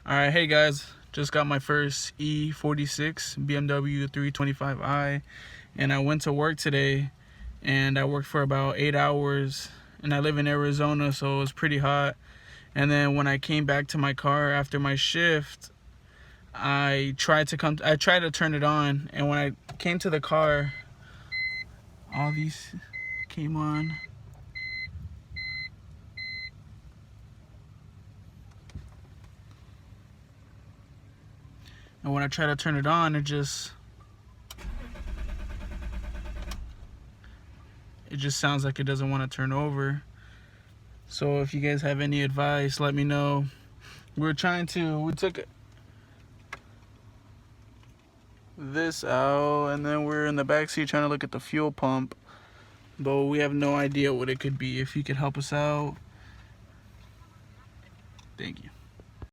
Alright, hey guys, just got my first E46 BMW 325i, and I went to work today, and I worked for about 8 hours, and I live in Arizona, so it was pretty hot. And then when I came back to my car after my shift, I tried to turn it on, and when I came to the car, all these came on. And when I try to turn it on, it just sounds like it doesn't want to turn over. So if you guys have any advice, let me know. We took this out, and then we're in the back seat trying to look at the fuel pump, but we have no idea what it could be. If you could help us out, thank you.